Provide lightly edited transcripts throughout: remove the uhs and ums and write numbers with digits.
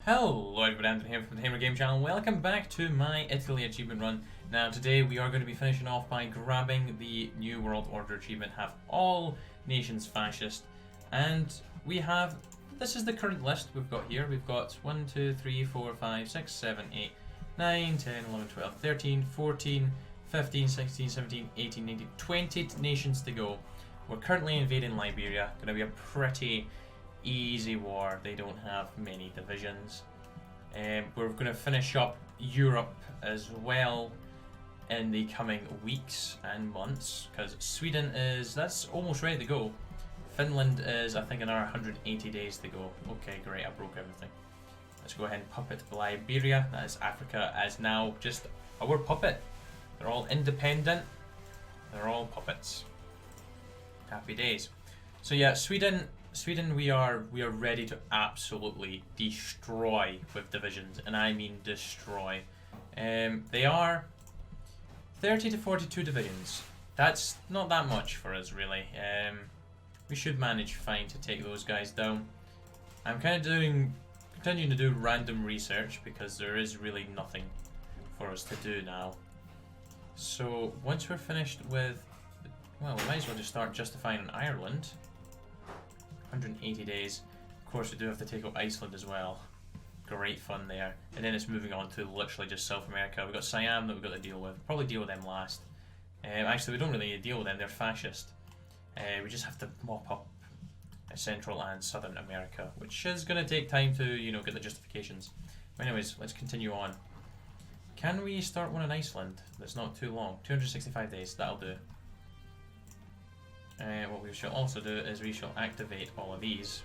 Hello everybody, Anthony here from the Hammer Game Channel. Welcome back to my Italy achievement run. Now today we are going to be finishing off by grabbing the New World Order achievement, have all nations fascist, and we have, this is the current list we've got here. We've got 1, 2, 3, 4, 5, 6, 7, 8, 9, 10, 11, 12, 13, 14, 15, 16, 17, 18, 19, 20 nations to go. We're currently invading Liberia. Going to be a pretty easy war. They don't have many divisions. We're going to finish up Europe as well in the coming weeks and months, because Sweden is, that's almost ready to go. Finland is, I think, another 180 days to go. Okay, great, I broke everything. Let's go ahead and puppet Liberia. That is Africa as now just our puppet. They're all independent. They're all puppets. Happy days. So yeah, Sweden, we are ready to absolutely destroy with divisions, and I mean destroy. They are 30 to 42 divisions. That's not that much for us, really. We should manage fine to take those guys down. I'm continuing to do random research because there is really nothing for us to do now. So once we're finished with, well, we might as well just start justifying in Ireland. 180 days. Of course, we do have to take up Iceland as well. Great fun there. And then it's moving on to literally just South America. We've got Siam that we've got to deal with. Probably deal with them last. Actually, we don't really need to deal with them. They're fascist. We just have to mop up Central and Southern America, which is going to take time to, you know, get the justifications. But anyways, let's continue on. Can we start one in Iceland? That's not too long. 265 days. That'll do. What we shall also do is we shall activate all of these.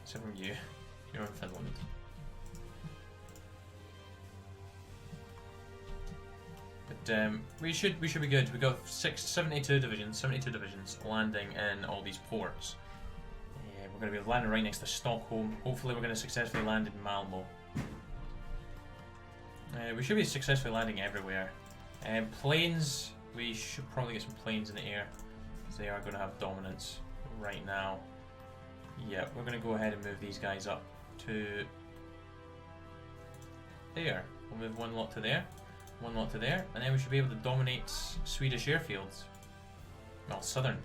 Except from you. You're in Finland. But we should be good. We got 72 divisions landing in all these ports. We're going to be landing right next to Stockholm. Hopefully we're going to successfully land in Malmo. We should be successfully landing everywhere. Planes, we should probably get some planes in the air. They are going to have dominance right now. Yeah, we're going to go ahead and move these guys up to there. We'll move one lot to there, one lot to there, and then we should be able to dominate Swedish airfields. Well, southern.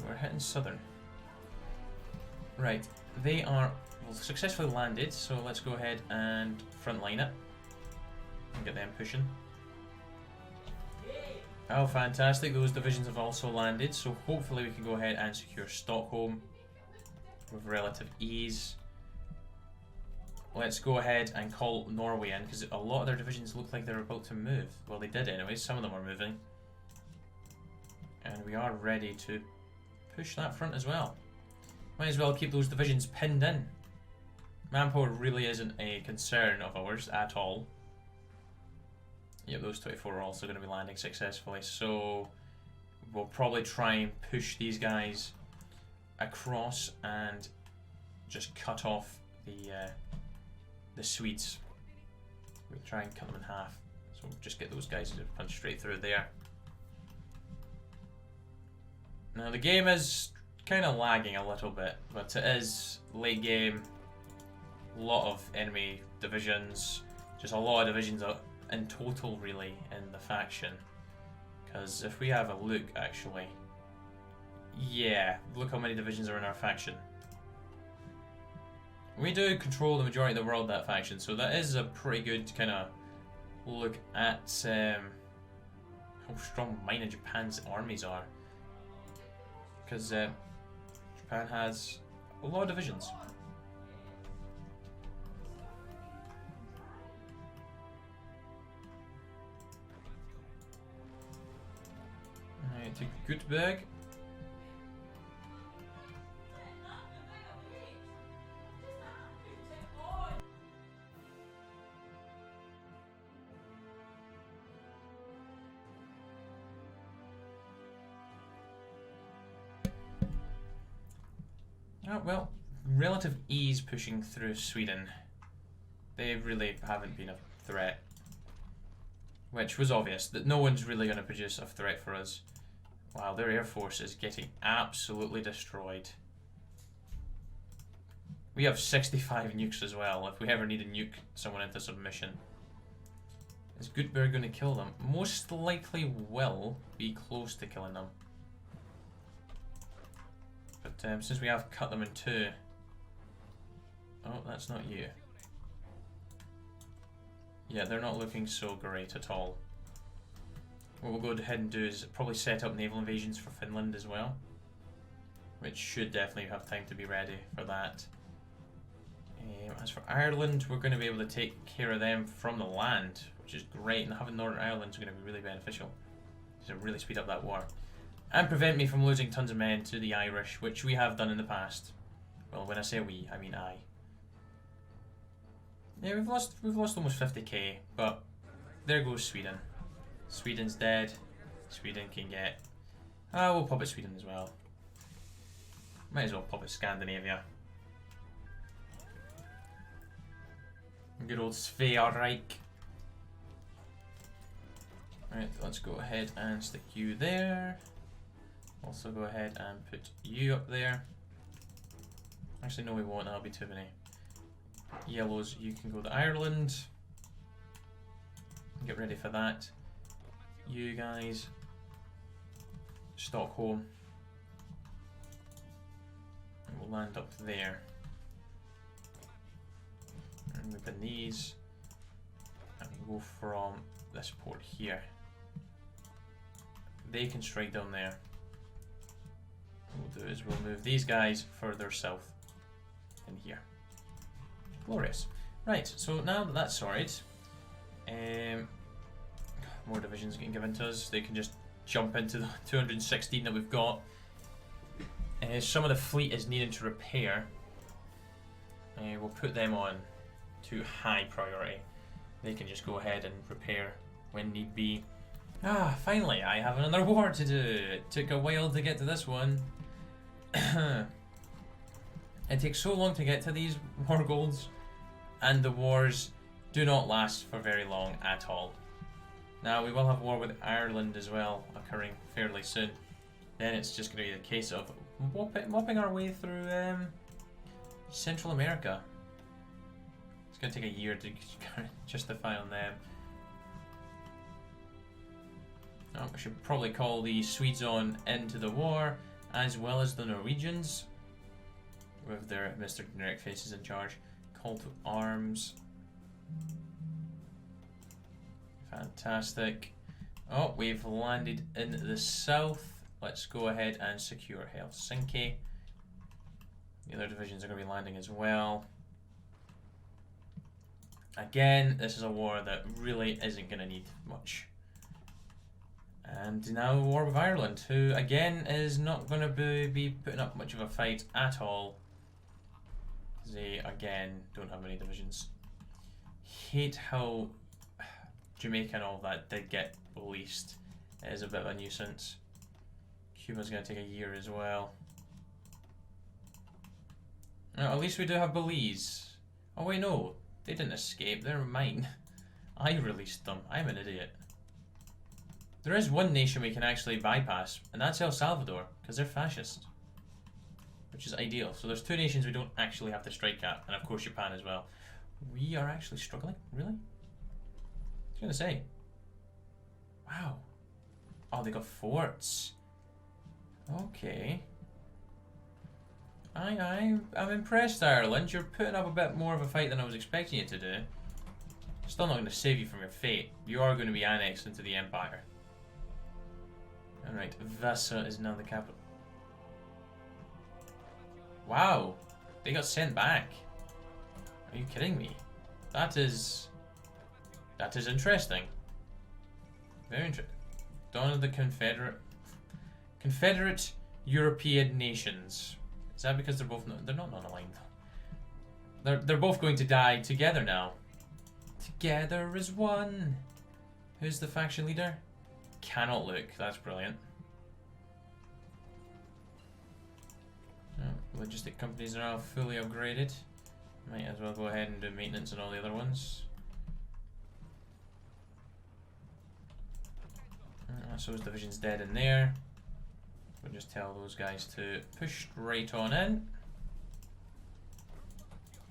We're hitting southern. Right, they are successfully landed, so let's go ahead and frontline it and get them pushing. Oh, fantastic. Those divisions have also landed, so hopefully we can go ahead and secure Stockholm with relative ease. Let's go ahead and call Norway in, because a lot of their divisions look like they're about to move. Well, they did anyway. Some of them are moving. And we are ready to push that front as well. Might as well keep those divisions pinned in. Manpower really isn't a concern of ours at all. Yep, those 24 are also going to be landing successfully, so we'll probably try and push these guys across and just cut off the Swedes. We'll try and cut them in half, so we'll just get those guys to punch straight through there. Now the game is kind of lagging a little bit, but it is late game. A lot of enemy divisions, just a lot of divisions in total really in the faction, because if we have a look, actually, yeah, look how many divisions are in our faction. We do control the majority of the world, that faction, so that is a pretty good kind of look at how strong mine and Japan's armies are, because Japan has a lot of divisions. To Göteborg. Oh, well, relative ease pushing through Sweden. They really haven't been a threat. Which was obvious, that no one's really going to produce a threat for us. Wow, their air force is getting absolutely destroyed. We have 65 nukes as well, if we ever need to nuke someone into submission. Is Gutenberg going to kill them? Most likely will be close to killing them. But since we have cut them in two... Oh, that's not you. Yeah, they're not looking so great at all. What we'll go ahead and do is probably set up naval invasions for Finland as well. Which should definitely have time to be ready for that. As for Ireland, we're going to be able to take care of them from the land, which is great, and having Northern Ireland is going to be really beneficial. To really speed up that war. And prevent me from losing tons of men to the Irish, which we have done in the past. Well, when I say we, I mean I. Yeah, we've lost almost 50k, but there goes Sweden. Sweden's dead. Sweden can get... we'll pop it Sweden as well. Might as well pop it Scandinavia. Good old Sverige. Right, let's go ahead and stick you there. Also go ahead and put you up there. Actually, no, we won't. That'll be too many. Yellows, you can go to Ireland. Get ready for that. You guys, Stockholm. And we'll land up there. And move in these. And we'll go from this port here. They can strike down there. What we'll do is we'll move these guys further south in here. Glorious. Right, so now that that's sorted, more divisions getting given to us. They can just jump into the 216 that we've got. Some of the fleet is needing to repair. We'll put them on to high priority. They can just go ahead and repair when need be. Finally, I have another war to do. It took a while to get to this one. It takes so long to get to these war goals, and the wars do not last for very long at all. Now, we will have war with Ireland as well occurring fairly soon. Then it's just going to be the case of mopping our way through Central America. It's going to take a year to justify on them. Oh, we should probably call the Swedes on into the war, as well as the Norwegians, with their Mr. Generic Faces in charge. Call to arms. Fantastic. Oh, we've landed in the south. Let's go ahead and secure Helsinki. The other divisions are going to be landing as well. Again, this is a war that really isn't going to need much. And now war with Ireland, who again is not going to be putting up much of a fight at all. They again don't have many divisions. Hate how Jamaica and all that did get released. It is a bit of a nuisance. Cuba's going to take a year as well. Now, at least we do have Belize. Oh wait, no, they didn't escape. They're mine. I released them. I'm an idiot. There is one nation we can actually bypass, and that's El Salvador, because they're fascist. Which is ideal. So there's two nations we don't actually have to strike at, and of course Japan as well. We are actually struggling? Really? I was gonna say. Wow. Oh, they got forts. Okay. I'm impressed, Ireland. You're putting up a bit more of a fight than I was expecting you to do. Still not going to save you from your fate. You are going to be annexed into the Empire. Alright, Vasa is now the capital. Wow, they got sent back. Are you kidding me? That is interesting. Very interesting. Dawn of the Confederate European nations. Is that because they're both they're not non-aligned? They're both going to die together now. Together as one. Who's the faction leader? Cannot look. That's brilliant. Oh, logistic companies are now fully upgraded. Might as well go ahead and do maintenance on all the other ones. So his division's dead in there. We'll just tell those guys to push straight on in.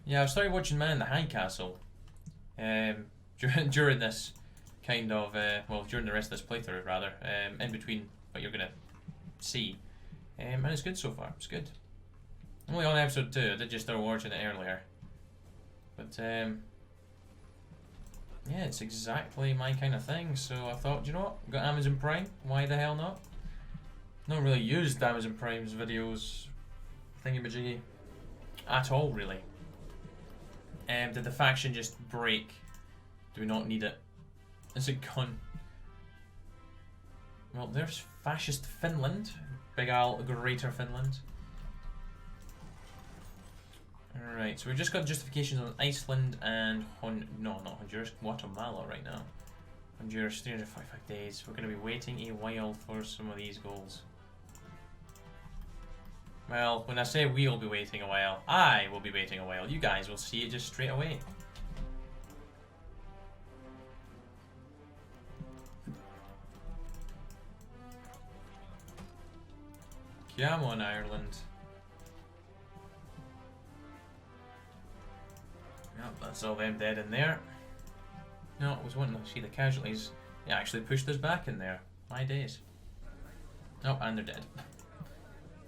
Yeah, I started watching Man in the High Castle during this kind of, well, during the rest of this playthrough, rather, in between what you're going to see. And it's good so far, it's good. I'm only on episode 2, I did just start watching it earlier. But, yeah, it's exactly my kind of thing, so I thought, you know what, got Amazon Prime, why the hell not? Not really used Amazon Prime's videos, thingy-majiggy, at all, really. Did the faction just break? Do we not need it? Is it gone? Well, there's fascist Finland. Big Al, Greater Finland. Alright, so we've just got justifications on Iceland and no, not Honduras, Guatemala right now. Honduras, 345 days. We're going to be waiting a while for some of these goals. Well, when I say we'll be waiting a while, I will be waiting a while. You guys will see it just straight away. Come on, Ireland. Yep, that's all them dead in there. No, I was wanting to see the casualties. They actually pushed us back in there. My days. Oh, and they're dead.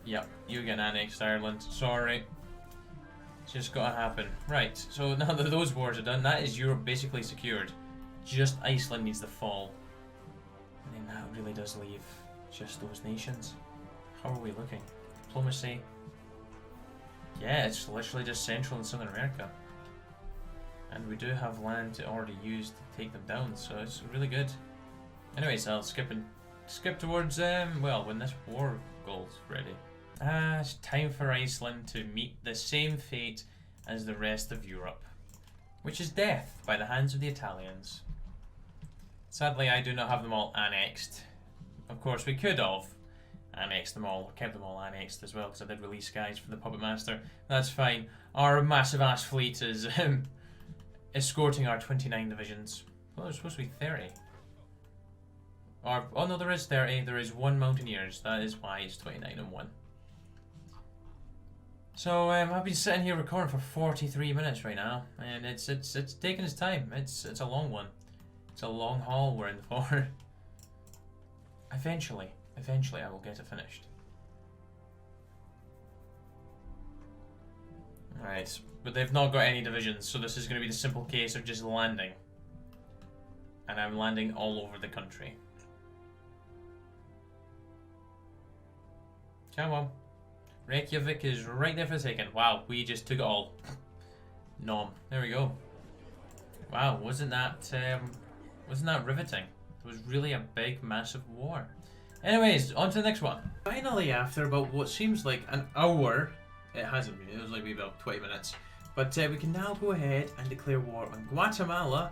Yep, you get annexed, Ireland. Sorry. It's just gotta happen. Right, so now that those wars are done, that is Europe basically secured. Just Iceland needs to fall. And then that really does leave just those nations. How are we looking? Diplomacy. Yeah, it's literally just Central and Southern America. And we do have land to already use to take them down, so it's really good. Anyways, I'll skip towards, well, when this war goal's ready. It's time for Iceland to meet the same fate as the rest of Europe, which is death by the hands of the Italians. Sadly, I do not have them all annexed. Of course, we could have annexed them all, kept them all annexed as well, because I did release guys for the Puppet Master. That's fine. Our massive ass fleet is escorting our 29 divisions. Well, there's supposed to be 30. Or, oh no, there is 30. There is 1 Mountaineers. That is why it's 29 and 1. So I've been sitting here recording for 43 minutes right now, and it's taking its time. It's a long one. It's a long haul we're in for. Eventually I will get it finished. Alright, but they've not got any divisions, so this is going to be the simple case of just landing. And I'm landing all over the country. Come on. Reykjavik is right there for the taking. Wow, we just took it all. Nom. There we go. Wow, wasn't that riveting? It was really a big, massive war. Anyways, on to the next one. Finally, after about what seems like an hour, it hasn't been, it was like maybe about 20 minutes, but we can now go ahead and declare war on Guatemala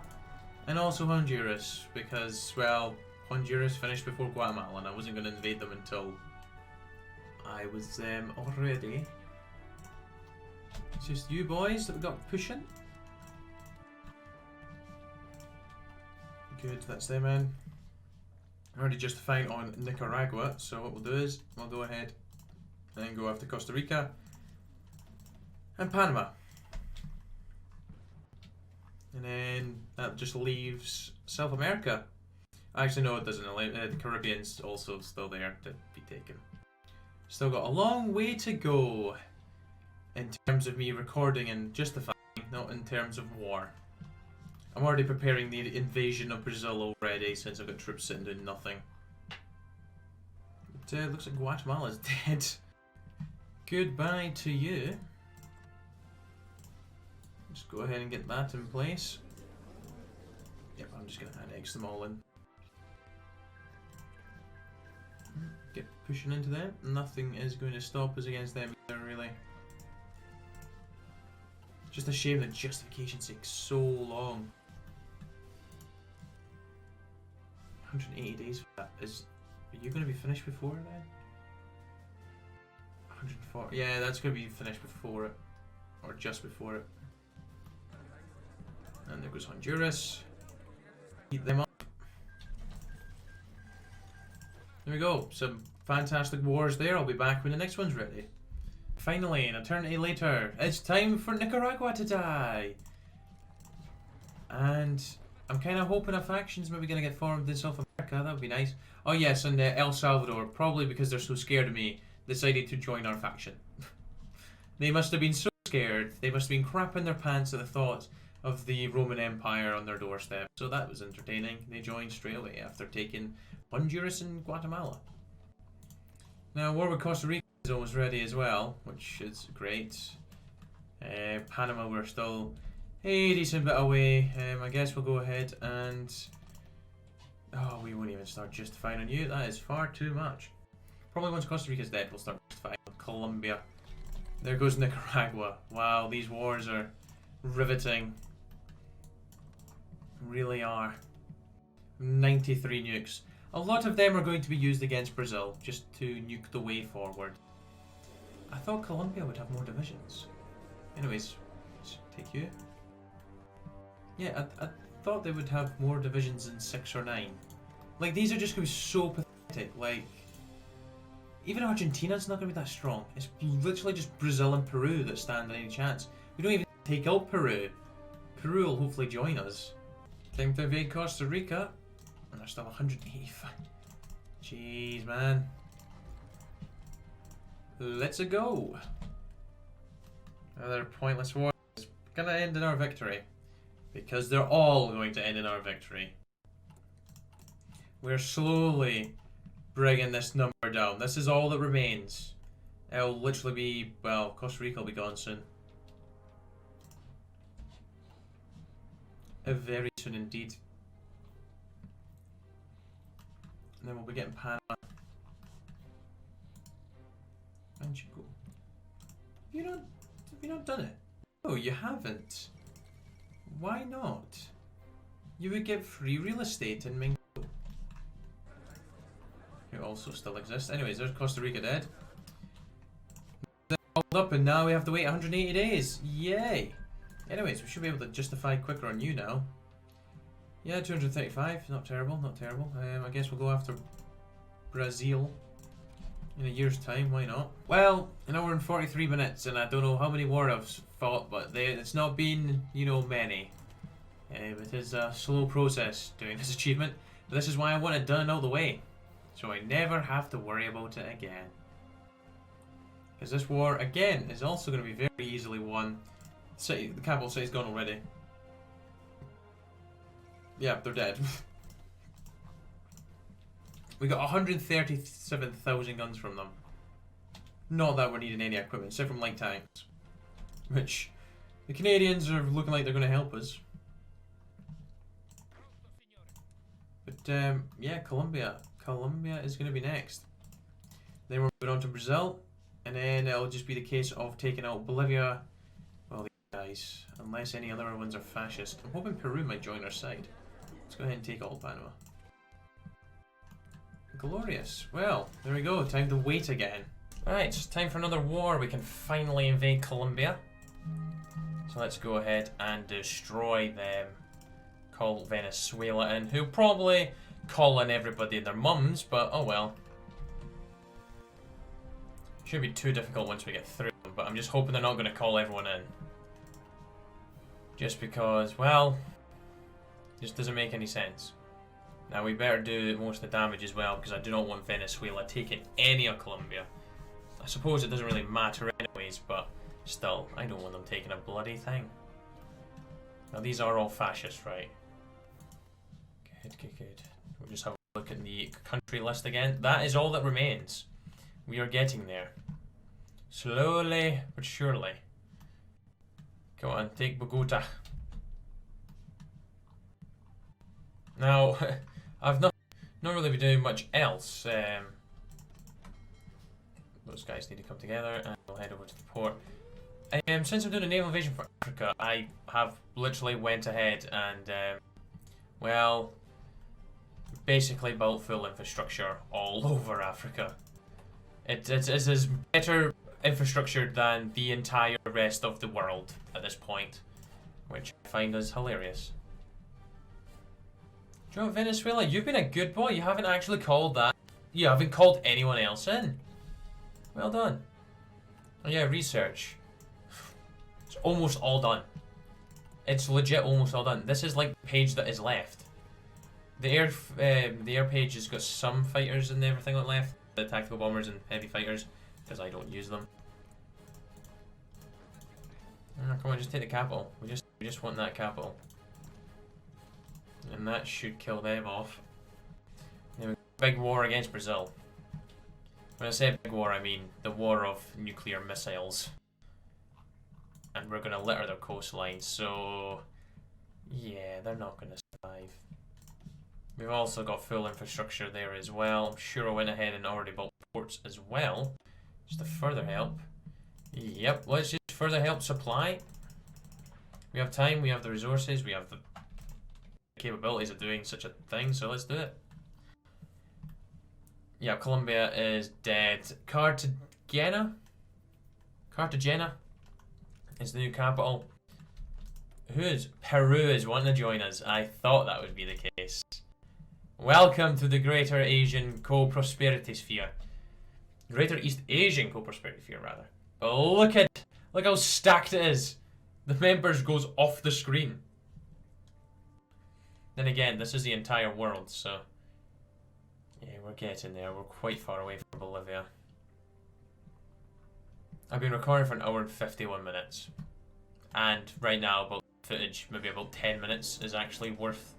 and also Honduras, because, well, Honduras finished before Guatemala and I wasn't going to invade them until I was already. It's just you boys that we got pushing. Good, that's them in. Already justifying on Nicaragua, so what we'll do is we'll go ahead and go after Costa Rica and Panama. And then that just leaves South America. Actually, no, it doesn't. The Caribbean's also still there to be taken. Still got a long way to go in terms of me recording and justifying, not in terms of war. I'm already preparing the invasion of Brazil already, since I've got troops sitting doing nothing. But looks like Guatemala's dead. Goodbye to you. Just go ahead and get that in place. Yep, I'm just going to annex them all in. Get pushing into them. Nothing is going to stop us against them either, really. Just a shame that justification takes so long. 180 days for that. Are you going to be finished before then? 140. Yeah, that's going to be finished before it. Or just before it. And there goes Honduras. Heat them up. There we go. Some fantastic wars there. I'll be back when the next one's ready. Finally, an eternity later, it's time for Nicaragua to die. And I'm kind of hoping a faction's maybe going to get formed in South America. That would be nice. Oh yes, and El Salvador, probably because they're so scared of me, decided to join our faction. They must have been so scared. They must have been crapping their pants at the thought of the Roman Empire on their doorstep. So that was entertaining. They joined straight away after taking Honduras and Guatemala. Now, war with Costa Rica is almost ready as well, which is great. Panama, we're still a decent bit away. I guess we'll go ahead and... Oh, we won't even start justifying on you. That is far too much. Probably once Costa Rica's dead, we'll start justifying on Colombia. There goes Nicaragua. Wow, these wars are riveting. Really are. 93 nukes. A lot of them are going to be used against Brazil, just to nuke the way forward. I thought Colombia would have more divisions. Anyways, let's take you. Yeah, I thought they would have more divisions than 6 or 9. Like, these are just going to be so pathetic. Like, even Argentina's not going to be that strong. It's literally just Brazil and Peru that stand any chance. We don't even take out Peru. Peru will hopefully join us. Time to invade Costa Rica. And there's still 185. Jeez, man. Let's go. Another pointless war is gonna end in our victory. Because they're all going to end in our victory. We're slowly bringing this number down. This is all that remains. It'll literally be, well, Costa Rica will be gone soon. Very soon indeed. And then we'll be getting Panama. And you go. Have you not done it? No, you haven't. Why not? You would get free real estate in Mingo. Who also still exists. Anyways, there's Costa Rica dead. They're all up and now we have to wait 180 days. Yay! Anyways, we should be able to justify quicker on you now. Yeah, 235. Not terrible, not terrible. I guess we'll go after Brazil in a year's time. Why not? Well, an hour and 43 minutes, and I don't know how many war I've fought, but it's not been, you know, many. It is a slow process doing this achievement, but this is why I want it done and out of the way, so I never have to worry about it again. Because this war, again, is also going to be very easily won. The capital city's gone already. Yeah, they're dead. We got 137,000 guns from them. Not that we're needing any equipment, except from light tanks. Which, the Canadians are looking like they're going to help us. But, yeah, Colombia. Colombia is going to be next. Then we're moving on to Brazil. And then it'll just be the case of taking out Bolivia. Well, these guys. Unless any other ones are fascist. I'm hoping Peru might join our side. Let's go ahead and take all Panama. Glorious. Well, there we go. Time to wait again. Alright, it's time for another war. We can finally invade Colombia. So let's go ahead and destroy them. Call Venezuela in, who probably call in everybody and their mums, but oh well. Should be too difficult once we get through them, but I'm just hoping they're not going to call everyone in. Just because, well, just doesn't make any sense. Now we better do most of the damage as well, because I do not want Venezuela taking any of Colombia. I suppose it doesn't really matter anyways, but still, I don't want them taking a bloody thing. Now these are all fascists, right? Good, good, good. We'll just have a look at the country list again. That is all that remains. We are getting there. Slowly but surely. Come on, take Bogota. Now, I've not really been doing much else. Those guys need to come together, and we'll head over to the port. Since I'm doing a naval invasion for Africa, I have literally went ahead and, well, basically built full infrastructure all over Africa. It's as better infrastructure than the entire rest of the world at this point, which I find is hilarious. Do you know what, Venezuela? You've been a good boy. You haven't actually called that. You haven't called anyone else in. Well done. Oh yeah, research. It's almost all done. It's legit almost all done. This is like the page that is left. The air page has got some fighters and everything like left. The tactical bombers and heavy fighters, because I don't use them. Oh, come on, just take the capital. We just want that capital. And that should kill them off. Then we big war against Brazil. When I say big war, I mean the war of nuclear missiles. And we're gonna litter their coastline, so yeah, they're not gonna survive. We've also got full infrastructure there as well. I'm sure I went ahead and already built ports as well, just to further help. Yep, let's just further help supply. We have time, we have the resources, we have the capabilities of doing such a thing, so let's do it. Yeah, Colombia is dead. Cartagena is the new capital. Peru is wanting to join us. I thought that would be the case. Welcome to the Greater Asian Co-Prosperity Sphere. Greater East Asian Co-Prosperity Sphere, rather. Oh, look how stacked it is. The members goes off the screen. Then again, this is the entire world, so yeah, we're getting there. We're quite far away from Bolivia. I've been recording for 1 hour and 51 minutes. And right now, about footage, maybe about 10 minutes is actually worth,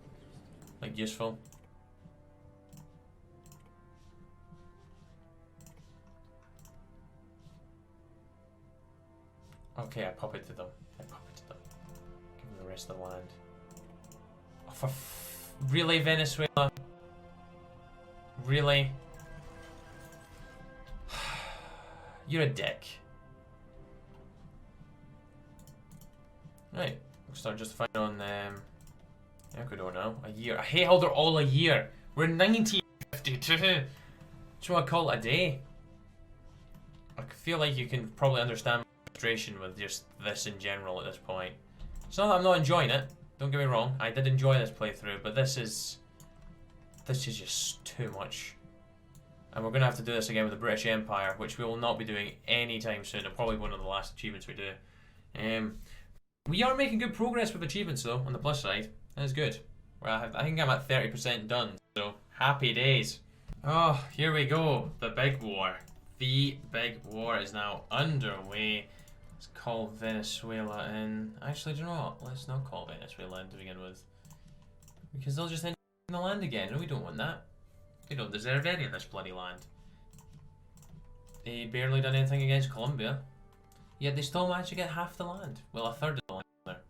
like, useful. Okay, I puppeted them. Give them the rest of the land. Oh, really, Venezuela? Really? You're a dick. Right, we'll start justifying on Ecuador now. A year. I hate how they're all a year. We're 1952. Just want to call it a day. I feel like you can probably understand my frustration with just this in general at this point. It's not that I'm not enjoying it. Don't get me wrong. I did enjoy this playthrough, but this is just too much. And we're going to have to do this again with the British Empire, which we will not be doing anytime soon. It's probably one of the last achievements we do. We are making good progress with achievements, though, on the plus side. That is good. Well, I think I'm at 30% done, so happy days. Oh, here we go. The big war. The big war is now underway. Let's call Venezuela in. Actually, do you know what? Let's not call Venezuela in to begin with. Because they'll just end up in the land again, and we don't want that. They don't deserve any of this bloody land. They barely done anything against Colombia. Yet they still managed to get half the land. Well, a third of the land there.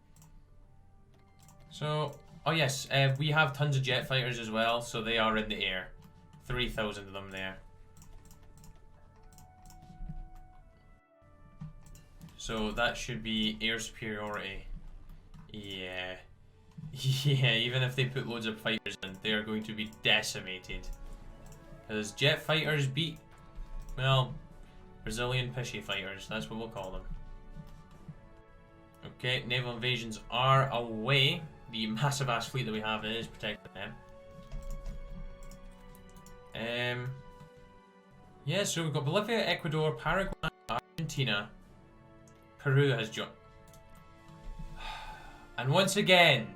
So, oh yes, we have tons of jet fighters as well, so they are in the air. 3,000 of them there. So that should be air superiority. Yeah. Yeah, even if they put loads of fighters in, they are going to be decimated. Because jet fighters beat, well, Brazilian pishy fighters, that's what we'll call them. Okay, naval invasions are away. The massive ass fleet that we have is protecting them. Yeah, so we've got Bolivia, Ecuador, Paraguay, Argentina. Peru has joined. And once again,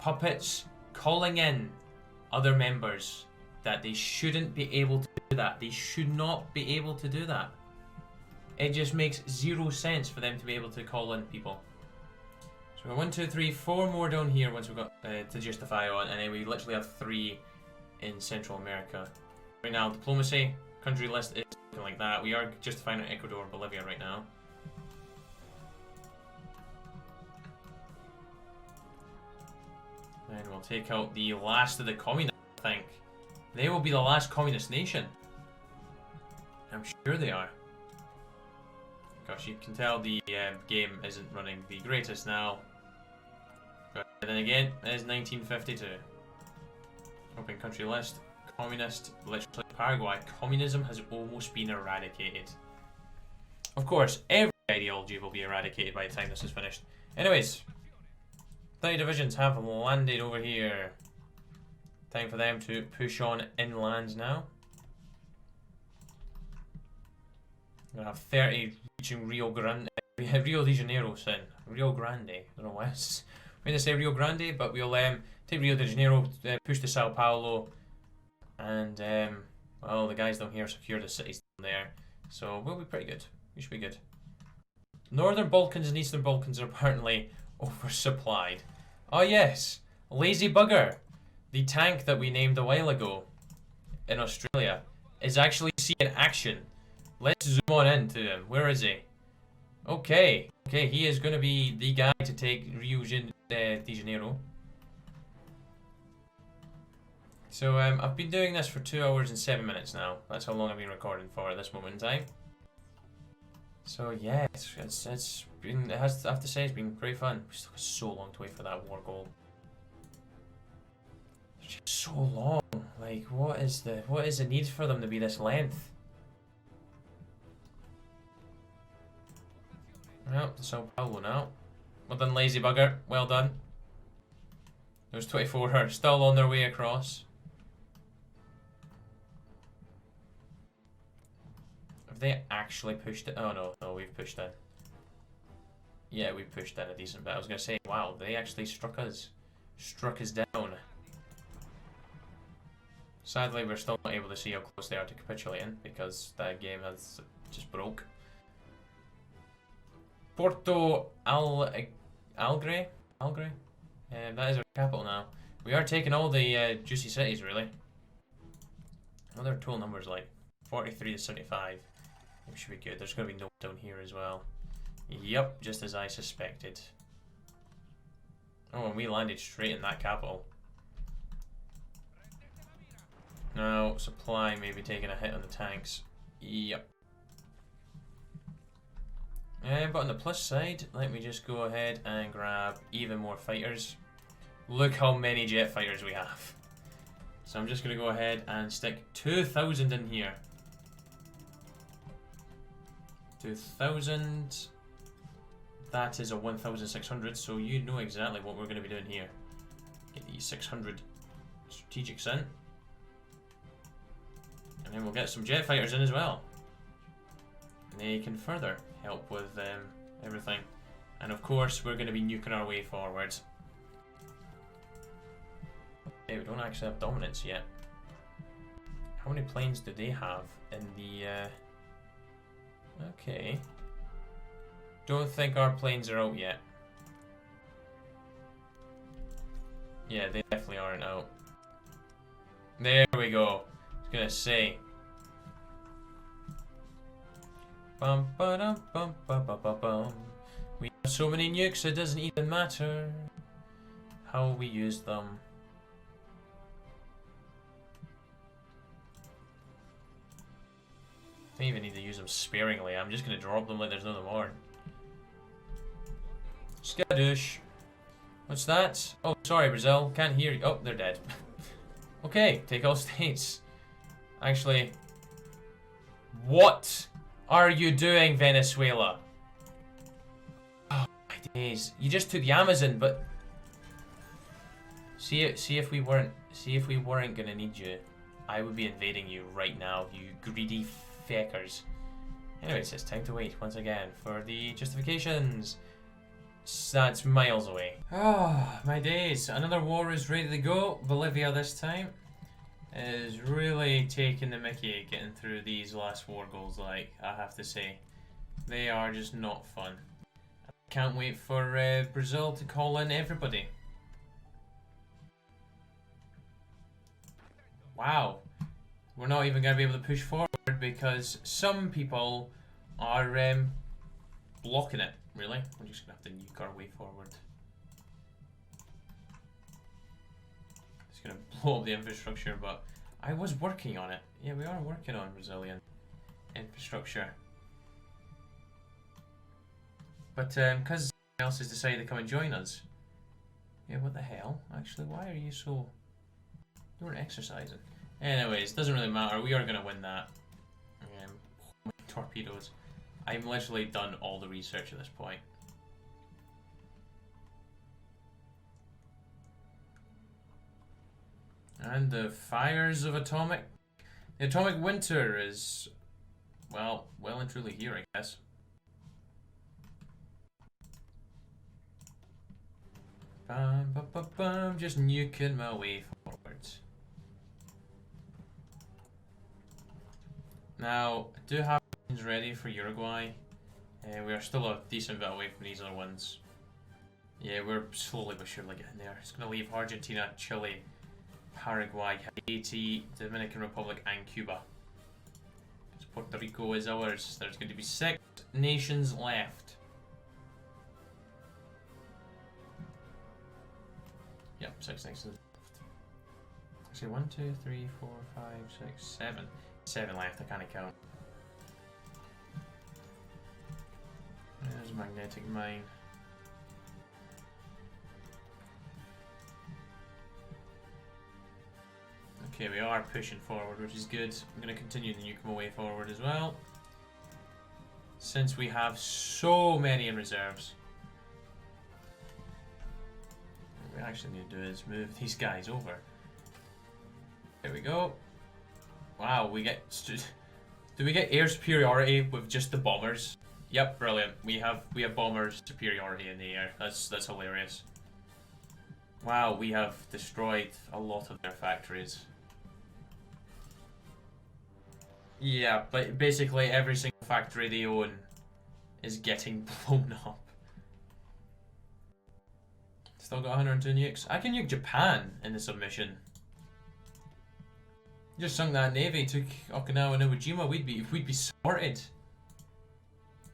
puppets calling in other members that they shouldn't be able to do that. They should not be able to do that. It just makes 0 sense for them to be able to call in people. So we've got 1, 2, 3, 4 more down here once we've got to justify on, and then we literally have 3 in Central America. Right now, diplomacy, country list is looking like that. We are justifying on Ecuador and Bolivia right now. And we'll take out the last of the communists, I think. They will be the last communist nation. I'm sure they are. Gosh, you can tell the game isn't running the greatest now. But then again, it is 1952. Open country list. Communist, literally Paraguay. Communism has almost been eradicated. Of course, every ideology will be eradicated by the time this is finished. Anyways, 30 divisions have landed over here. Time for them to push on inland now. We're gonna have 30 reaching Rio Grande. Rio de Janeiro soon. Rio Grande. I don't know why. We're gonna say Rio Grande, but we'll take Rio de Janeiro, push to Sao Paulo, and well, the guys down here secure the cities down there, so we'll be pretty good. We should be good. Northern Balkans and Eastern Balkans are apparently oversupplied. Oh yes, Lazy Bugger, the tank that we named a while ago in Australia, is actually seeing action. Let's zoom on into him. Where is he? Okay, he is going to be the guy to take Rio de Janeiro. So I've been doing this for 2 hours and 7 minutes now. That's how long I've been recording for at this moment in time. So yeah, it's been, I have to say, it's been great fun. We still got so long to wait for that war goal. It's just so long. Like, what is the need for them to be this length? Well, Sao Paulo now. Well done, Lazy Bugger. Well done. Those 24 are still on their way across. Have they actually pushed it? Oh no, we've pushed in. Yeah, we pushed in a decent bit. I was going to say, wow, they actually struck us. Struck us down. Sadly, we're still not able to see how close they are to capitulating because that game has just broke. Porto Alegre? That is our capital now. We are taking all the juicy cities, really. Well, their total numbers like 43 to 75. We should be good. There's going to be no down here as well. Yep, just as I suspected. Oh, and we landed straight in that capital. Now, supply may be taking a hit on the tanks. Yep. But on the plus side, let me just go ahead and grab even more fighters. Look how many jet fighters we have. So I'm just going to go ahead and stick 2,000 in here. 2,000. That is a 1,600, so you know exactly what we're going to be doing here. Get these 600 strategics in. And then we'll get some jet fighters in as well. And they can further help with everything. And of course, we're going to be nuking our way forward. Okay, we don't actually have dominance yet. How many planes do they have in the... Okay. Don't think our planes are out yet. Yeah, they definitely aren't out. There we go. I was gonna say. Bum ba dum bum ba ba ba bum. We have so many nukes it doesn't even matter how we use them. I don't even need to use them sparingly. I'm just gonna drop them like there's no tomorrow. Skadoosh. What's that? Oh, sorry, Brazil. Can't hear you. Oh, they're dead. Okay, take all states. Actually, what are you doing, Venezuela? Oh my days! You just took the Amazon, but see if we weren't gonna need you, I would be invading you right now, you greedy feckers. Anyways, it's time to wait once again for the justifications. That's miles away. Oh, my days. Another war is ready to go. Bolivia this time is really taking the mickey getting through these last war goals, like, I have to say. They are just not fun. I can't wait for Brazil to call in everybody. Wow. We're not even going to be able to push forward because some people are blocking it. Really? We're just going to have to nuke our way forward. It's going to blow up the infrastructure, but I was working on it. Yeah, we are working on Brazilian infrastructure. But because someone else has decided to come and join us. Yeah, what the hell? Actually, why are you so... You weren't exercising. Anyways, doesn't really matter. We are going to win that. Torpedoes. I'm literally done all the research at this point. And the fires of atomic... The atomic winter is well and truly here, I guess. Bum, bum, bum, bum, just nuking my way forwards. Now, I do have things ready for Uruguay. We are still a decent bit away from these other ones. Yeah, we're slowly but surely getting there. It's going to leave Argentina, Chile, Paraguay, Haiti, Dominican Republic, and Cuba. Because Puerto Rico is ours. There's going to be 6 nations left. Yep, 6 nations left. Actually, 1, 2, 3, 4, 5, 6, 7. 7 left, I can't count. There's a magnetic mine. Okay, we are pushing forward, which is good. I'm going to continue the Nukem away forward as well. Since we have so many in reserves. What we actually need to do is move these guys over. There we go. Wow, we get... Do we get air superiority with just the bombers? Yep, brilliant. We have bomber superiority in the air. That's hilarious. Wow, we have destroyed a lot of their factories. Yeah, but basically every single factory they own is getting blown up. Still got 102 nukes. I can nuke Japan in the submission. Just sunk that navy, took Okinawa and Iwo Jima, we'd be sorted.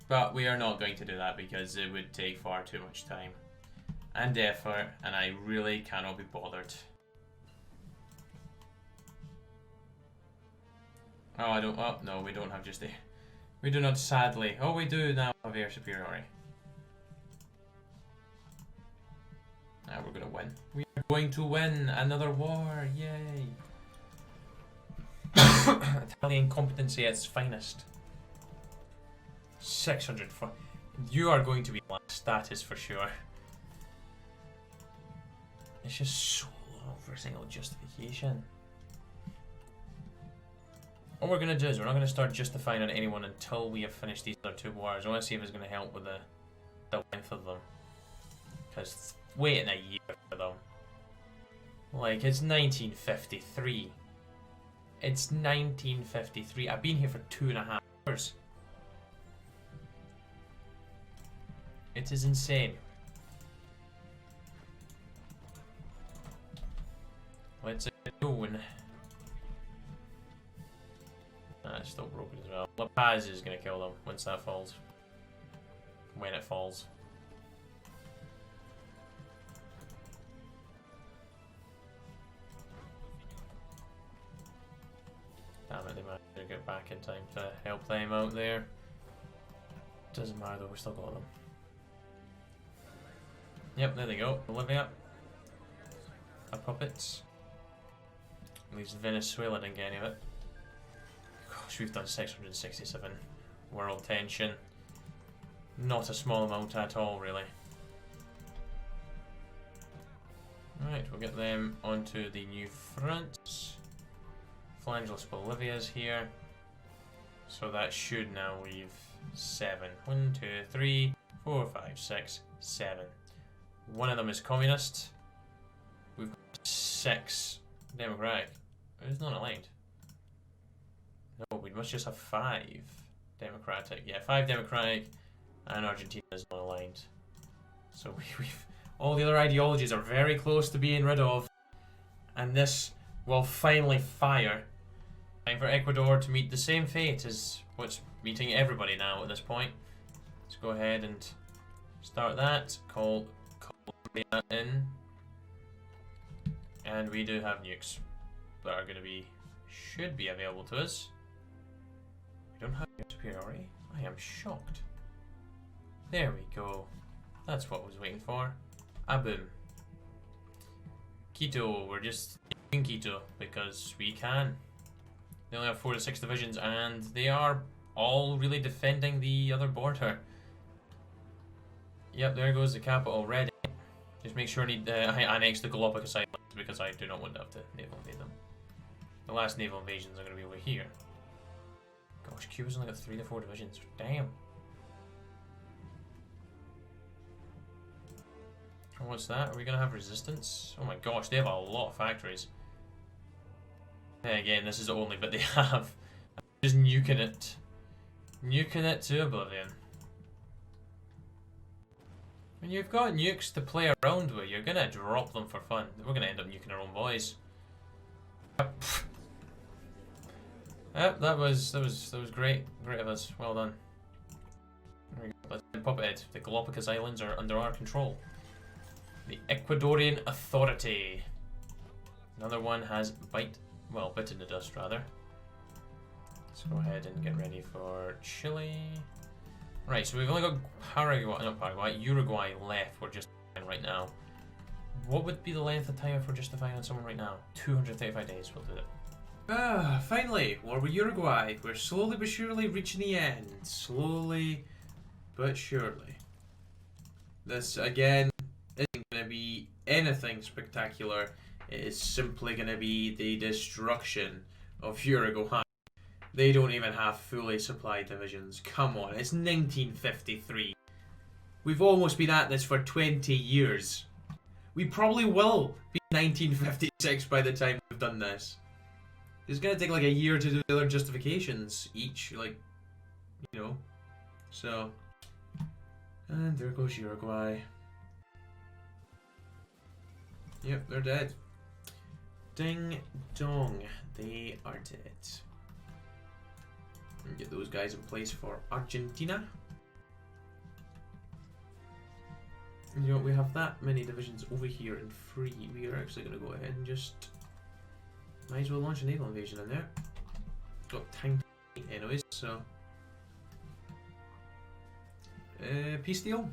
But we are not going to do that because it would take far too much time and effort, and I really cannot be bothered. Oh, I don't. Oh, no, we don't have just air. We do not, sadly. Oh, we do now have air superiority. Now we're gonna win. We are going to win another war! Yay! Italian competency at its finest. 600. You are going to be last, that is for sure. It's just so low for a single justification. What we're going to do is we're not going to start justifying on anyone until we have finished these other 2 wars. I want to see if it's going to help with the length of them. Because waiting a year for them. Like, it's 1953. It's 1953. I've been here for 2.5 hours. It is insane. Let's go. It's still broken as well. La Paz is going to kill them once that falls. When it falls. Damn it, they managed to get back in time to help them out there. Doesn't matter though, we still got them. Yep, there they go. Bolivia. Our puppets. At least Venezuela didn't get any of it. Gosh, we've done 667 world tension. Not a small amount at all, really. Right, we'll get them onto the new fronts. Phalangeless Bolivia's here. So that should now leave 7. 1, 2, 3, 4, 5, 6, 7. One of them is communist. We've got 6 democratic. It's not aligned. No, we must just have 5 democratic. Yeah, 5 democratic, and Argentina is not aligned. So we've all the other ideologies are very close to being rid of, and this will finally fire. Time for Ecuador to meet the same fate as what's meeting everybody now at this point. Let's go ahead and start that. Call Colombia in, and we do have nukes that are going to be should be available to us. We don't have superiority. I am shocked. There we go. That's what I was waiting for. Boom. Quito, we're just in Quito because we can. They only have 4 to 6 divisions, and they are all really defending the other border. Yep, there goes the capital already. Just make sure I annex the Galapagos Islands because I do not want to have to naval invade them. The last naval invasions are going to be over here. Gosh, Cuba's only got 3 to 4 divisions. Damn. And what's that? Are we gonna have resistance? Oh my gosh, they have a lot of factories. And again, this is the only bit they have. Just nuking it. Nuking it to oblivion. When you've got nukes to play around with, you're gonna drop them for fun. We're gonna end up nuking our own boys. Yep. Yep, that was great. Great of us. Well done. There we go. Let's pop it. The Galapagos Islands are under our control. The Ecuadorian Authority. Another one has bitten the dust rather. Let's go ahead and get ready for Chile. Right, so we've only got Uruguay left. We're just right now. What would be the length of time if we're justifying on someone right now? 235 days. We'll do it. Finally, war with Uruguay. We're slowly but surely reaching the end. Slowly but surely. This, again, isn't going to be anything spectacular. It is simply going to be the destruction of Uruguay. They don't even have fully supplied divisions. Come on, it's 1953. We've almost been at this for 20 years. We probably will be 1956 by the time we've done this. It's gonna take like a year to do the other justifications each, like, you know. So, and there goes Uruguay. Yep, they're dead. Ding dong, they are dead. And get those guys in place for Argentina. And you know, we have that many divisions over here and free. We are actually gonna go ahead and just might as well launch a naval invasion in there. Got time anyways, so peace deal.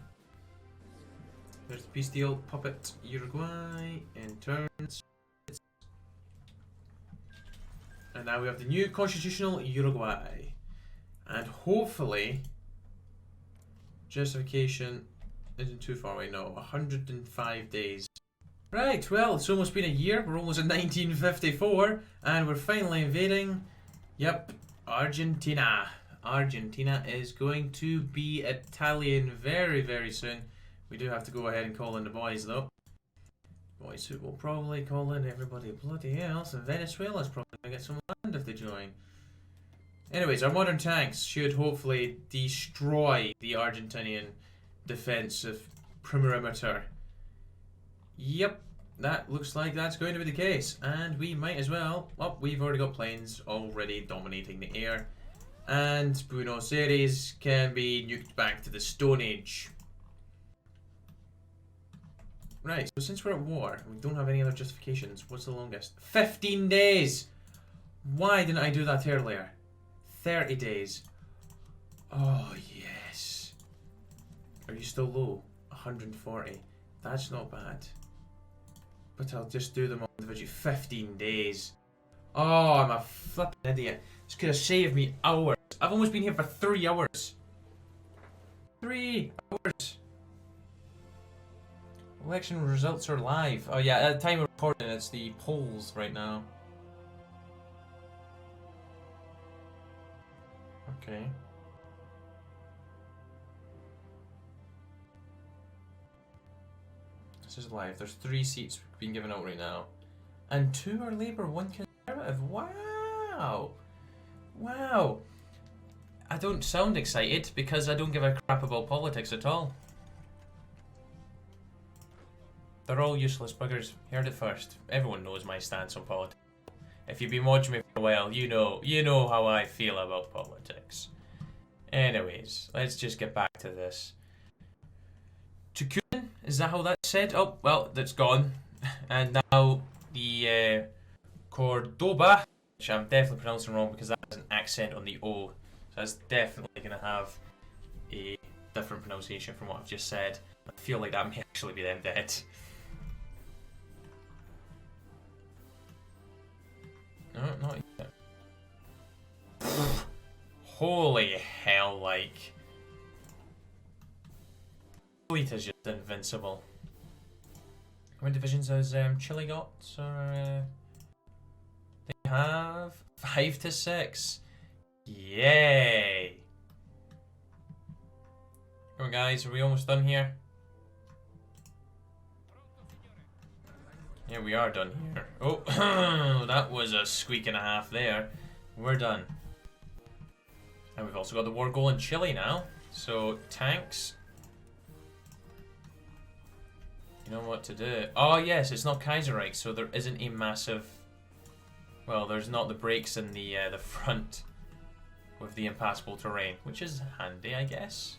There's the peace deal. Puppet Uruguay in turns. And now we have the new constitutional Uruguay. And hopefully justification isn't too far away. No, 105 days. Right, well, it's almost been a year. We're almost in 1954, and we're finally invading. Yep, Argentina. Argentina is going to be Italian very, very soon. We do have to go ahead and call in the boys, though. Boys who will probably call in everybody bloody else, and Venezuela's probably going to get some land if they join. Anyways, our modern tanks should hopefully destroy the Argentinian defensive perimeter. Yep, that looks like that's going to be the case. And we might as well... Well, we've already got planes already dominating the air. And Buenos Aires can be nuked back to the Stone Age. Right, so since we're at war, we don't have any other justifications. What's the longest? 15 days! Why didn't I do that earlier? 30 days. Oh, yes. Are you still low? 140. That's not bad. But I'll just do them all individually. 15 days. Oh, I'm a flipping idiot. This could have saved me hours. I've almost been here for 3 hours. 3 hours. Election results are live. Oh yeah, at the time of recording, it's the polls right now. Okay. This is live. There's 3 seats being given out right now. And 2 are Labour, 1 Conservative. Wow! Wow! I don't sound excited because I don't give a crap about politics at all. They're all useless buggers. Heard it first. Everyone knows my stance on politics. If you've been watching me for a while, you know how I feel about politics. Anyways, let's just get back to this. Tucumán, is that how that's said? Oh, well, that's gone. And now the Cordoba, which I'm definitely pronouncing wrong because that has an accent on the O. So that's definitely going to have a different pronunciation from what I've just said. I feel like that may actually be them dead. No, not yet. Holy hell, like... Fleet is just invincible. How many divisions has Chile got? So, they have 5 to 6. Yay! Come on, guys, are we almost done here? Yeah, we are done here. Oh, that was a squeak and a half there. We're done. And we've also got the war goal in Chile now. So, tanks. You know what to do. Oh, yes, it's not Kaiserreich, so there isn't a massive... Well, there's not the breaks in the front with the impassable terrain, which is handy, I guess.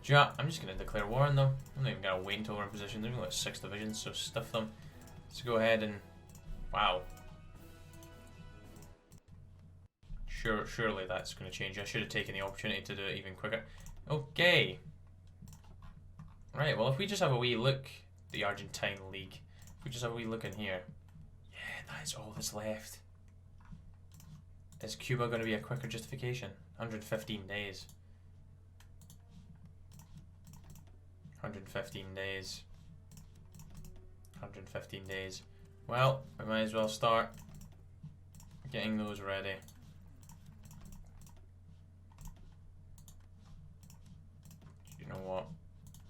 Yeah, I'm just going to declare war on them. I'm not even going to wait until we're in position. There's only like 6 divisions, so stuff them. Let's go ahead and... Wow. Surely that's going to change. I should have taken the opportunity to do it even quicker. Okay. Right, well, if we just have a wee look, the Argentine League, if we just have a wee look in here. Yeah, that is all that's left. Is Cuba going to be a quicker justification? 115 days. 115 days. 115 days. Well, we might as well start getting those ready. You know what?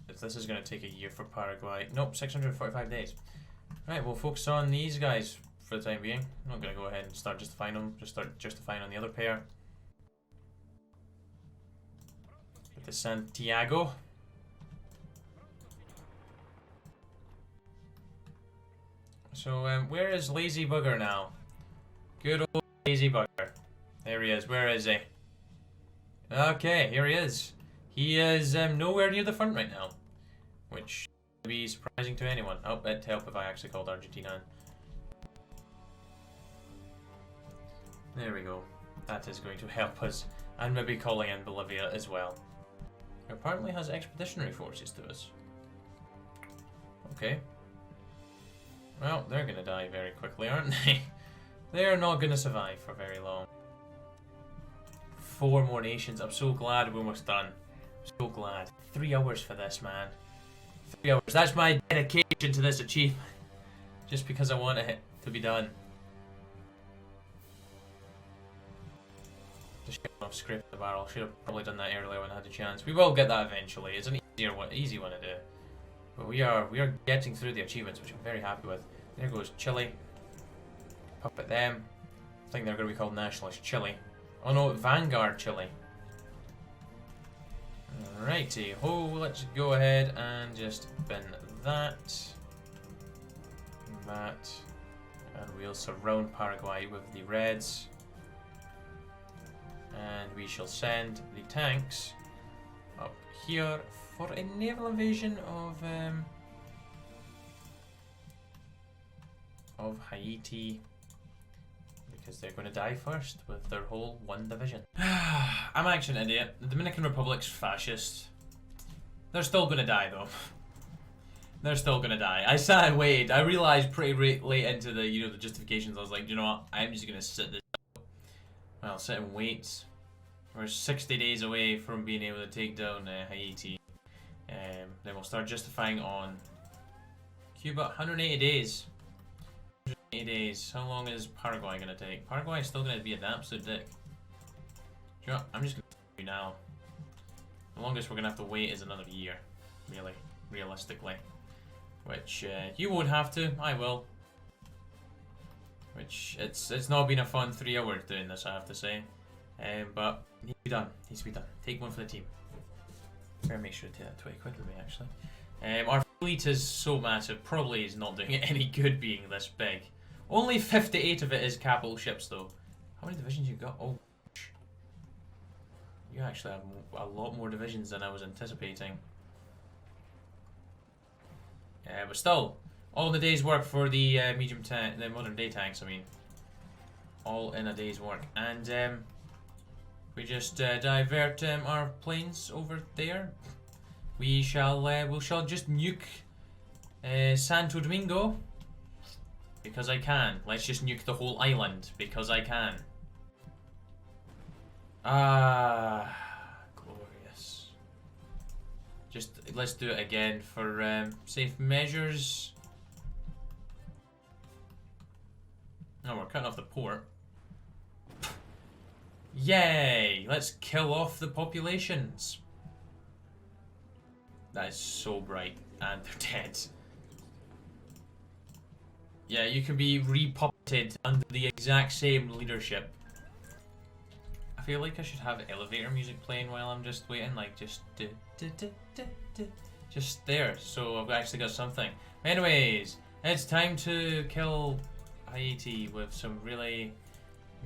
If this is going to take a year for Paraguay. Nope, 645 days. Right, we'll focus on these guys for the time being. I'm not going to go ahead and start justifying them. Just start justifying on the other pair. With the Santiago. So, where is Lazy Bugger now? Good old Lazy Bugger. There he is. Where is he? Okay, here he is. He is nowhere near the front right now. Which would be surprising to anyone. Oh, it'd help if I actually called Argentina. There we go. That is going to help us. And maybe calling in Bolivia as well. Who apparently has expeditionary forces to us. Okay. Well, they're going to die very quickly, aren't they? They're not going to survive for very long. 4 more nations. I'm so glad we're almost done. I'm so glad. 3 hours for this, man. 3 hours. That's my dedication to this achievement. Just because I want it to be done. Just getting off scrape the barrel. Should have probably done that earlier when I had the chance. We will get that eventually. It's an easy one to do. But we are getting through the achievements, which I'm very happy with. There goes Chile. Puppet them. I think they're going to be called Nationalist Chile. Oh no, Vanguard Chile. Alrighty, let's go ahead and just bin that. That. And we'll surround Paraguay with the Reds. And we shall send the tanks up here for a naval invasion of Haiti, because they're going to die first with their whole 1 division. I'm actually an idiot. The Dominican Republic's fascist. They're still going to die though. They're still going to die. I sat and waited. I realized pretty late into the the justifications. I was like, you know what? I'm just going to sit this out. Well, sit and wait. We're 60 days away from being able to take down Haiti. Then we'll start justifying on Cuba. 180 days. 180 days. How long is Paraguay going to take? Paraguay is still going to be an absolute dick. You know what? I'm just going to tell you now. The longest we're going to have to wait is another year. Really. Realistically. Which you won't have to. I will. Which it's not been a fun 3 hours doing this, I have to say. But it needs to be done. Needs to be done. Take one for the team. Better make sure to take that 20 quid with me, actually. Our fleet is so massive, probably is not doing it any good being this big. Only 58 of it is capital ships, though. How many divisions you got? Oh, you actually have a lot more divisions than I was anticipating. But still, all in a day's work for the the modern day tanks. I mean, all in a day's work, and we just divert our planes over there. We shall just nuke Santo Domingo because I can. Let's just nuke the whole island because I can. Ah, glorious. Just let's do it again for safe measures. No, we're cutting off the port. Yay! Let's kill off the populations. That is so bright. And they're dead. Yeah, you can be repuppeted under the exact same leadership. I feel like I should have elevator music playing while I'm just waiting, like just just there. So I've actually got something. Anyways, it's time to kill Haiti with some really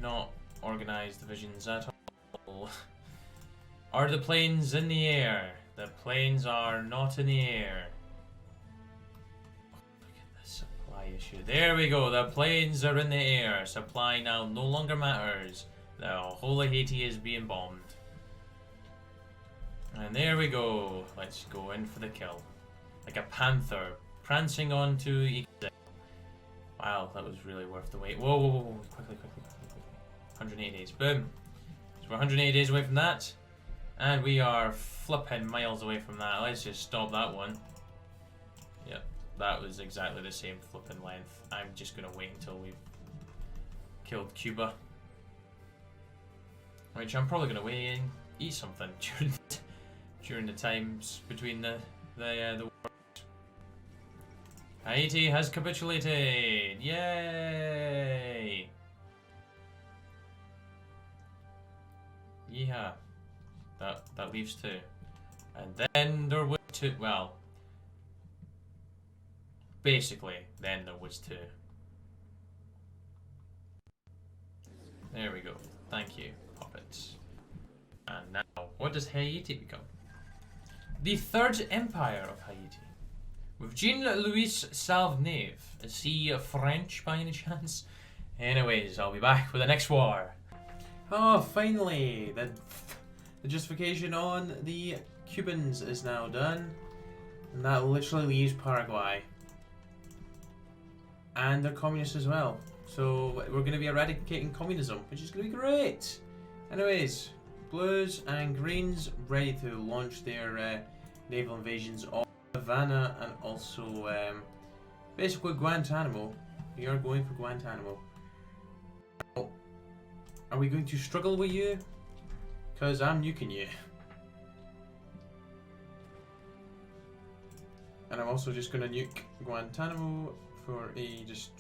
not organized divisions at all. Are the planes in the air? The planes are not in the air. Look at this supply issue. There we go. The planes are in the air. Supply now no longer matters. The whole of Haiti is being bombed. And there we go. Let's go in for the kill. Like a panther prancing on to exile. Wow, that was really worth the wait. Whoa, whoa, whoa, whoa. Quickly. 180 days. Boom. So we're 180 days away from that. And we are flipping miles away from that. Let's just stop that one. Yep, that was exactly the same flipping length. I'm just going to wait until we've killed Cuba. Which I'm probably going to wait and eat something during the times between the wars. Haiti has capitulated! Yay! Yeah. That leaves two. And then there was two. Well, basically, then there was two. There we go. Thank you, puppets. And now, what does Haiti become? The Third Empire of Haiti. With Jean-Louis Salvenave. Is he French by any chance? Anyways, I'll be back with the next war. Oh, finally! The justification on the Cubans is now done. And that literally leaves Paraguay. And they're communists as well. So we're going to be eradicating communism, which is going to be great. Anyways, blues and greens ready to launch their naval invasions of Havana and also basically Guantanamo. We are going for Guantanamo. Are we going to struggle with you? Because I'm nuking you. And I'm also just going to nuke Guantanamo for just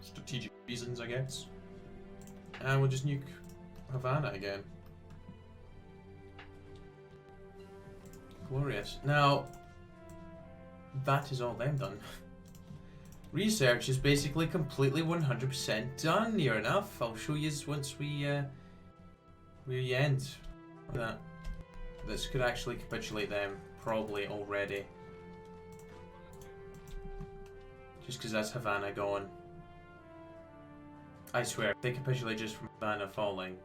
strategic reasons, I guess. And we'll just nuke Havana again. Glorious. Now, that is all them done. Research is basically completely 100% done. Near enough. I'll show you once we end that. This could actually capitulate them probably already. Just because that's Havana gone. I swear, if they capitulate just from Havana falling.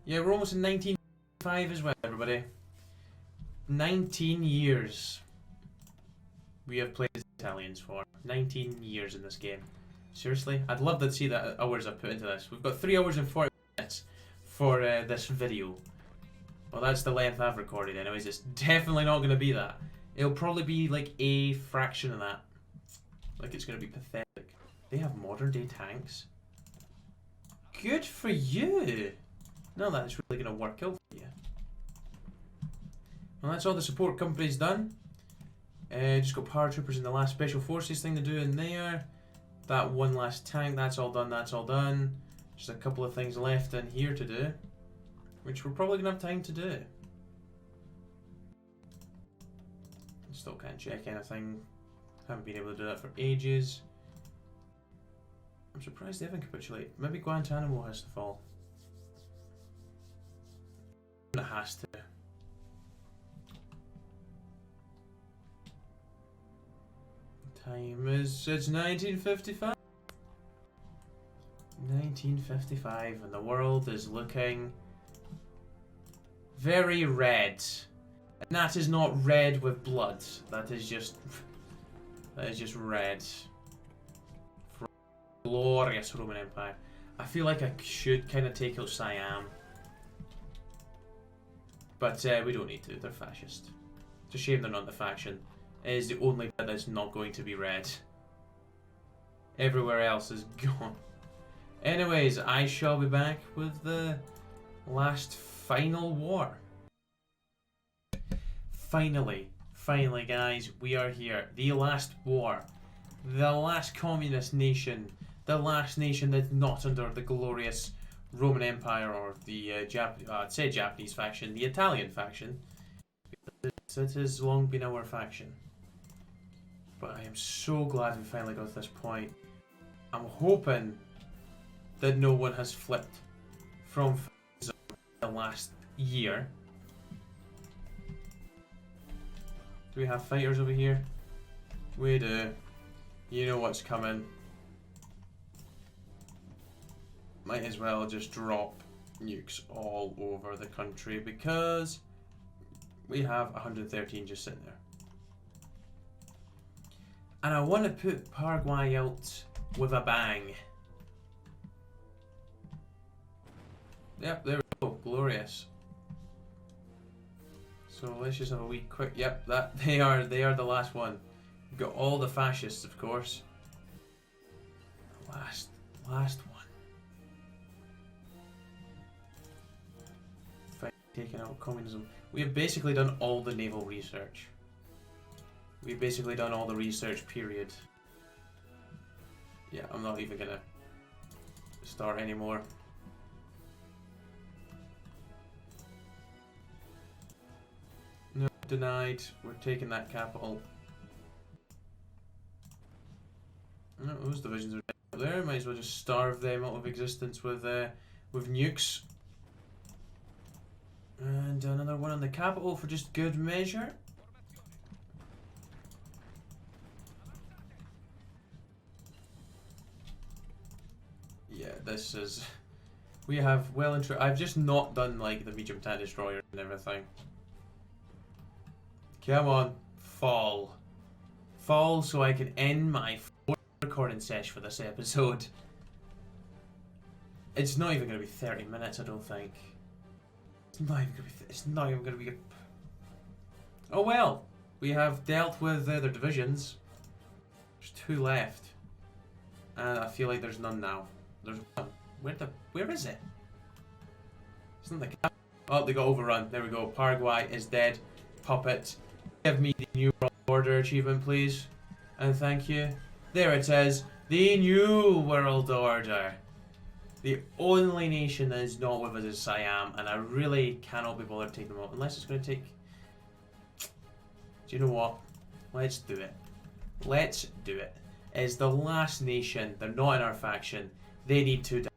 Yeah, we're almost in 1905 as well, everybody. 19 years we have played as Italians for. 19 years in this game. Seriously? I'd love to see the hours I've put into this. We've got 3 hours and 40 minutes for this video. Well, that's the length I've recorded anyways. It's definitely not going to be that. It'll probably be like a fraction of that. Like it's going to be pathetic. They have modern day tanks. Good for you. No, that's really going to work out for you. Well, that's all the support company's done. Just got paratroopers in the last special forces thing to do in there. That one last tank, that's all done, that's all done. Just a couple of things left in here to do, which we're probably going to have time to do. Still can't check anything. Haven't been able to do that for ages. I'm surprised they haven't capitulated. Maybe Guantanamo has to fall. It has to. Time is, it's 1955. 1955 and the world is looking very red. And that is not red with blood. That is just red. For glorious Roman Empire. I feel like I should kind of take out Siam. But we don't need to, they're fascist. It's a shame they're not the faction. It is the only bit that's not going to be red. Everywhere else is gone. Anyways, I shall be back with the last final war. Finally, guys, we are here. The last war. The last communist nation. The last nation that's not under the glorious Roman Empire or the I'd say Japanese faction, the Italian faction. It has long been our faction. But I am so glad we finally got to this point. I'm hoping that no one has flipped from fascism the last year. Do we have fighters over here? We do. You know what's coming. Might as well just drop nukes all over the country because we have 113 just sitting there. And I want to put Paraguay out with a bang. Yep, there we go. Glorious. So let's just have a wee quick. Yep, that they are the last one. We've got all the fascists, of course. Last one. Taking out communism. We have basically done all the naval research. We've basically done all the research, period. Yeah, I'm not even gonna start anymore. No, denied. We're taking that capital. No, those divisions are down there. Might as well just starve them out of existence with nukes. And another one on the capital for just good measure. Yeah, this is... We have well and true... I've just not done like the medium tank destroyer and everything. Come on, fall. Fall so I can end my recording session for this episode. It's not even going to be 30 minutes, I don't think. It's not even going to be... Oh well, we have dealt with their divisions. There's 2 left. And I feel like there's none now. There's one. Where is it? Isn't the cap? Oh, they got overrun. There we go. Paraguay is dead. Puppet. Give me the New World Order achievement, please. And thank you. There it is. The New World Order. The only nation that is not with us is Siam, and I really cannot be bothered to take them out. Unless it's going to take... Do you know what? Let's do it. Let's do it. It's the last nation. They're not in our faction. They need to die.